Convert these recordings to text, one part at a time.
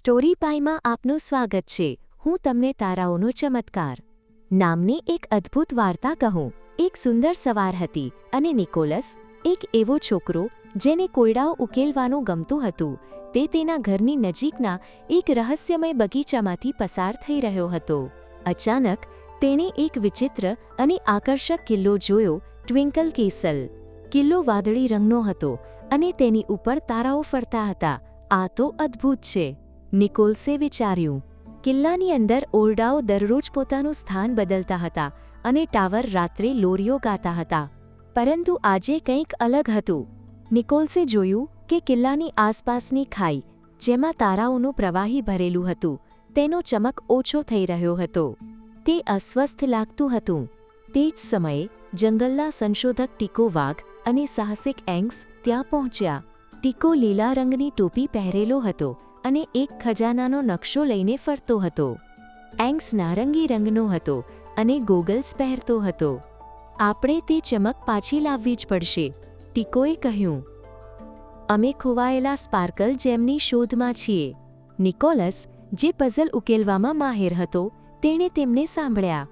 Story પાઈમાં આપનું સ્વાગત છે। હું તમને તારાઓનો ચમત્કાર નામની એક અદ્ભુત વાર્તા કહું। એક સુંદર સવાર હતી અને નિકોલસ, એક એવો છોકરો જેને કોયડાઓ ઉકેલવાનું ગમતું હતું, તે તેના ઘરની નજીકના એક રહસ્યમય બગીચામાંથી પસાર થઈ રહ્યો હતો। અચાનક તેણે એક વિચિત્ર અને આકર્ષક કિલ્લો જોયો, ટ્વિંકલ કેસલ। કિલ્લો વાદળી રંગનો હતો અને તેની ઉપર તારાઓ ફરતા હતા। આ તો અદ્ભુત છે, નિકોલસે વિચાર્યું। કિલ્લાની અંદર ઓરડાઓ દરરોજ પોતાનું સ્થાન બદલતા હતા અને ટાવર રાત્રે લોરીઓ ગાતા હતા, પરંતુ આજે કંઈક અલગ હતું। નિકોલસે જોયું કે કિલ્લાની આસપાસની ખાઈ, જેમાં તારાઓનું પ્રવાહી ભરેલું હતું, તેનો ચમક ઓછો થઈ રહ્યો હતો। તે અસ્વસ્થ લાગતું હતું। તે જ સમયે જંગલના સંશોધક ટીકો વાઘ અને સાહસિક એંગ્સ ત્યાં પહોંચ્યા। ટીકો લીલા રંગની ટોપી પહેરેલો હતો અને એક ખજાનાનો નકશો લઈને ફરતો હતો। એંગ્સ નારંગી રંગનો હતો અને ગોગલ્સ પહેરતો હતો। આપણે તે ચમક પાછી લાવવી જ પડશે, ટીકોએ કહ્યું। અમે ખોવાયેલા સ્પાર્કલ જેમની શોધમાં છીએ, નિકોલસ, જે પઝલ ઉકેલવામાં માહિર હતો, તેણે તેમને સાંભળ્યા।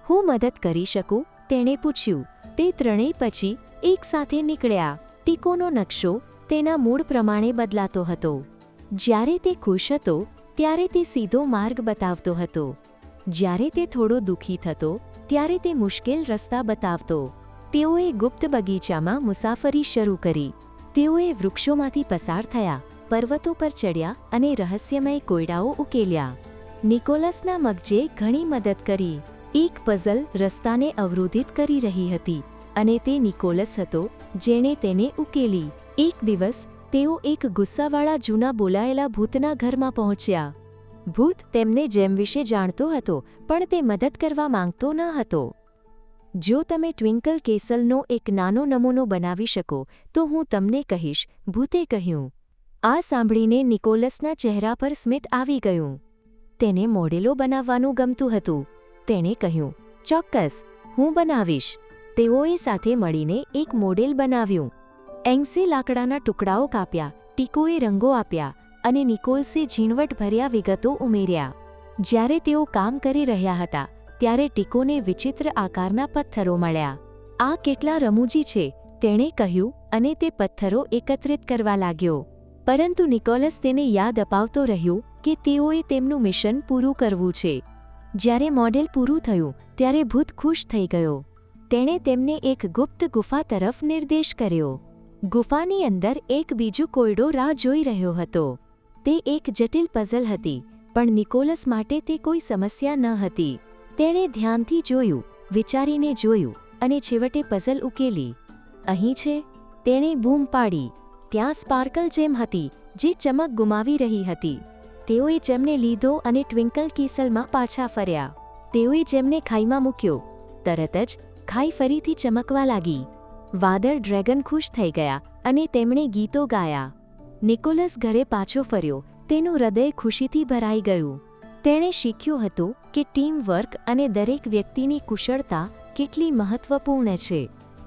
હું મદદ કરી શકું? તેણે પૂછ્યું। તે ત્રણેય પછી એક સાથે નીકળ્યા। ટીકોનો નકશો તેના મૂળ પ્રમાણે બદલાતો હતો। જ્યારે તે ખુશ હતો ત્યારે તે સીધો માર્ગ બતાવતો હતો, જ્યારે તે થોડો દુઃખી થતો ત્યારે તે મુશ્કેલ રસ્તા બતાવતો। તેઓએ ગુપ્ત બગીચામાં મુસાફરી શરૂ કરી। તેઓએ વૃક્ષોમાંથી પસાર થયા, પર્વતો પર ચડ્યા અને રહસ્યમય કોયડાઓ ઉકેલ્યા। નિકોલસના મગજે ઘણી મદદ કરી। એક પઝલ રસ્તાને અવરોધિત કરી રહી હતી અને તે નિકોલસ હતો જેણે તેને ઉકેલી। એક દિવસ તેઓ એક ગુસ્સાવાળા જૂના બોલાયેલા ભૂતના ઘરમાં પહોંચ્યા। ભૂત તેમને જેમ વિશે જાણતો હતો, પણ તે મદદ કરવા માંગતો ન હતો। જો તમે ટ્વિંકલ કેસલનો એક નાનો નમૂનો બનાવી શકો તો હું તમને કહીશ, ભૂતે કહ્યું। આ સાંભળીને નિકોલસના ચહેરા પર સ્મિત આવી ગયું। તેને મોડેલો બનાવવાનું ગમતું હતું। તેણે કહ્યું, ચોક્કસ, હું બનાવીશ। તેઓએ સાથે મળીને એક મોડેલ બનાવ્યું। એંગ્સે લાકડાના ટુકડાઓ કાપ્યા, ટીકોએ રંગો આપ્યા અને નિકોલસે ઝીણવટભર્યા વિગતો ઉમેર્યા। જ્યારે તેઓ કામ કરી રહ્યા હતા ત્યારે ટીકોને વિચિત્ર આકારના પથ્થરો મળ્યા। આ કેટલા રમૂજી છે, તેણે કહ્યું અને તે પથ્થરો એકત્રિત કરવા લાગ્યો। પરંતુ નિકોલસ તેને યાદ અપાવતો રહ્યો કે તેઓએ તેમનું મિશન પૂરું કરવું છે। જ્યારે મોડેલ પૂરું થયું ત્યારે ભૂત ખુશ થઈ ગયો। તેણે તેમને એક ગુપ્ત ગુફા તરફ નિર્દેશ કર્યો। ગુફાની અંદર એક બીજો કોયડો રાહ જોઈ રહ્યો હતો। તે એક જટિલ પઝલ હતી, પણ નિકોલસ માટે તે કોઈ સમસ્યા ન હતી। તેણે ધ્યાનથી જોયું, વિચારીને જોયું અને છેવટે પઝલ ઉકેલી। અહીં છે, તેણે બૂમ પાડી। ત્યાં સ્પાર્કલ જેમ હતી જે ચમક ગુમાવી રહી હતી। તેઓએ જેમને લીધો અને ટ્વિંકલ કેસલમાં પાછા ફર્યા। તેઓએ જેમને ખાઈમાં મૂક્યો, તરત જ ખાઈ ફરીથી ચમકવા લાગી। વાદળ ડ્રેગન ખુશ થઈ ગયા અને તેમણે ગીતો ગાયા। નિકોલસ ઘરે પાછો ફર્યો, તેનું હૃદય ખુશીથી ભરાઈ ગયું। તેણે શીખ્યું હતું કે ટીમ વર્ક અને દરેક વ્યક્તિની કુશળતા કેટલી મહત્વપૂર્ણ છે,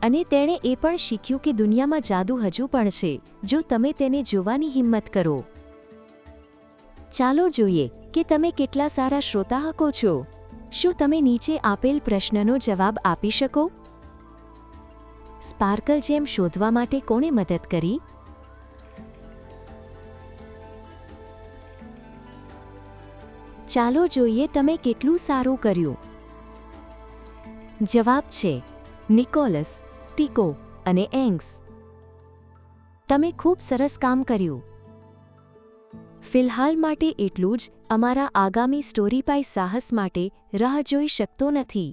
અને તેણે એ પણ શીખ્યું કે દુનિયામાં જાદુ હજુ પણ છે, જો તમે તેને જોવાની હિંમત કરો। ચાલો જોઈએ કે તમે કેટલા સારા શ્રોતાહકો છો। શું તમે નીચે આપેલ પ્રશ્નનો જવાબ આપી શકો? સ્પાર્કલ જેમ શોધવા માટે કોણે મદદ કરી? ચાલો જોઈએ તમે કેટલું સારું કર્યું। જવાબ છે નિકોલસ, ટીકો અને એંગ્સ। તમે ખૂબ સરસ કામ કર્યું। ફિલહાલ માટે એટલું જ। અમારા આગામી સ્ટોરી પાઈ સાહસ માટે રાહ જોઈ શકતો નથી।